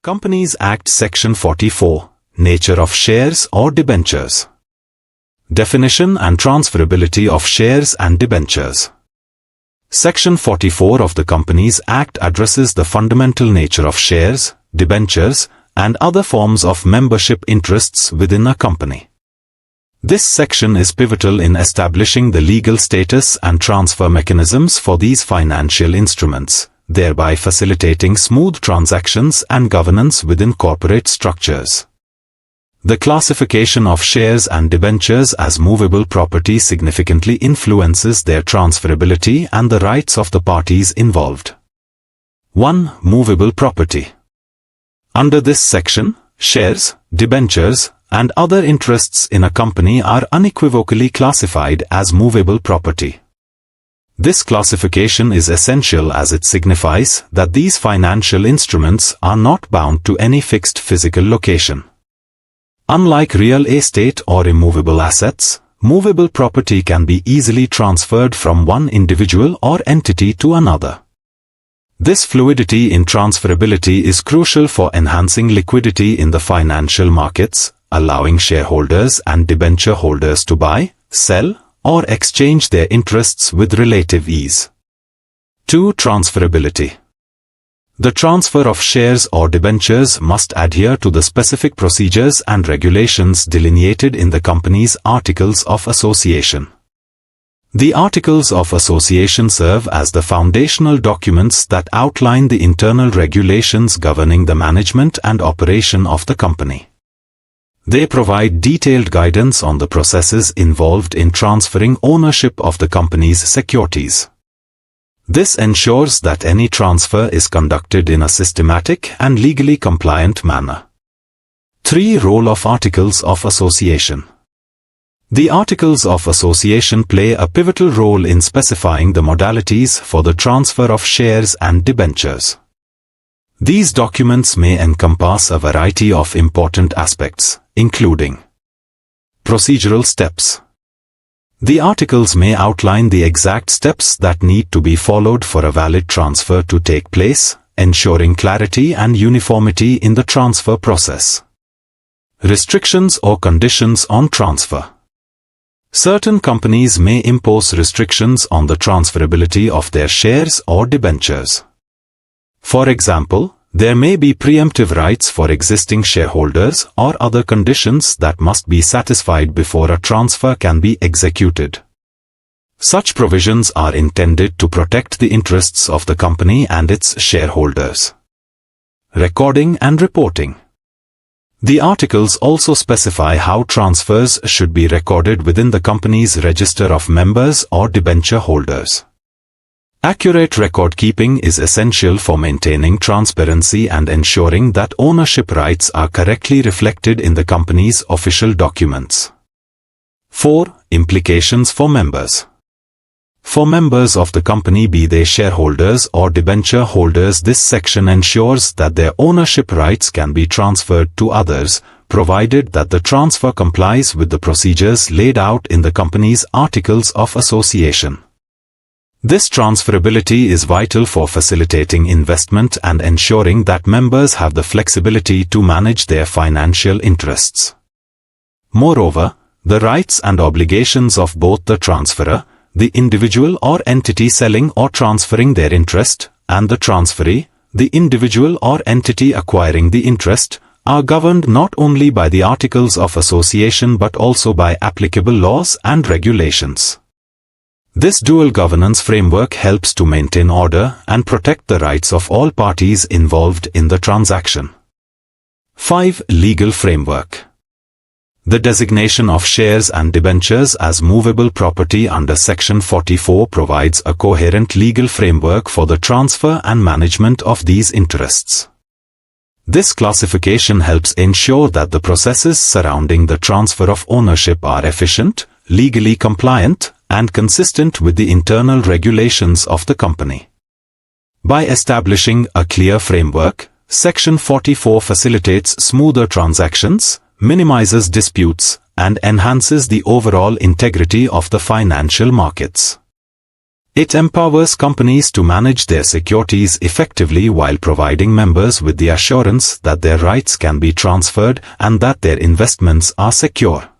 Companies Act Section 44, Nature of shares or debentures. Definition and transferability of shares and debentures. Section 44 of the Companies Act addresses the fundamental nature of shares, debentures, and other forms of membership interests within a company. This section is pivotal in establishing the legal status and transfer mechanisms for these financial instruments, thereby facilitating smooth transactions and governance within corporate structures. The classification of shares and debentures as movable property significantly influences their transferability and the rights of the parties involved. 1. Movable property. Under this section, shares, debentures, and other interests in a company are unequivocally classified as movable property. This classification is essential as it signifies that these financial instruments are not bound to any fixed physical location. Unlike real estate or immovable assets, movable property can be easily transferred from one individual or entity to another. This fluidity in transferability is crucial for enhancing liquidity in the financial markets, allowing shareholders and debenture holders to buy, sell, or exchange their interests with relative ease. 2. Transferability. The transfer of shares or debentures must adhere to the specific procedures and regulations delineated in the company's Articles of Association. The Articles of Association serve as the foundational documents that outline the internal regulations governing the management and operation of the company. They provide detailed guidance on the processes involved in transferring ownership of the company's securities. This ensures that any transfer is conducted in a systematic and legally compliant manner. 3. Role of Articles of Association. The Articles of Association play a pivotal role in specifying the modalities for the transfer of shares and debentures. These documents may encompass a variety of important aspects, including procedural steps. The articles may outline the exact steps that need to be followed for a valid transfer to take place, ensuring clarity and uniformity in the transfer process. Restrictions or conditions on transfer. Certain companies may impose restrictions on the transferability of their shares or debentures. For example, there may be preemptive rights for existing shareholders or other conditions that must be satisfied before a transfer can be executed. Such provisions are intended to protect the interests of the company and its shareholders. Recording and reporting. The articles also specify how transfers should be recorded within the company's register of members or debenture holders. Accurate record-keeping is essential for maintaining transparency and ensuring that ownership rights are correctly reflected in the company's official documents. 4. Implications for members. For members of the company, be they shareholders or debenture holders, this section ensures that their ownership rights can be transferred to others, provided that the transfer complies with the procedures laid out in the company's Articles of Association. This transferability is vital for facilitating investment and ensuring that members have the flexibility to manage their financial interests. Moreover, the rights and obligations of both the transferor, the individual or entity selling or transferring their interest, and the transferee, the individual or entity acquiring the interest, are governed not only by the Articles of Association but also by applicable laws and regulations. This dual governance framework helps to maintain order and protect the rights of all parties involved in the transaction. 5. Legal framework. The designation of shares and debentures as movable property under Section 44 provides a coherent legal framework for the transfer and management of these interests. This classification helps ensure that the processes surrounding the transfer of ownership are efficient, legally compliant, and consistent with the internal regulations of the company. By establishing a clear framework, Section 44 facilitates smoother transactions, minimizes disputes, and enhances the overall integrity of the financial markets. It empowers companies to manage their securities effectively while providing members with the assurance that their rights can be transferred and that their investments are secure.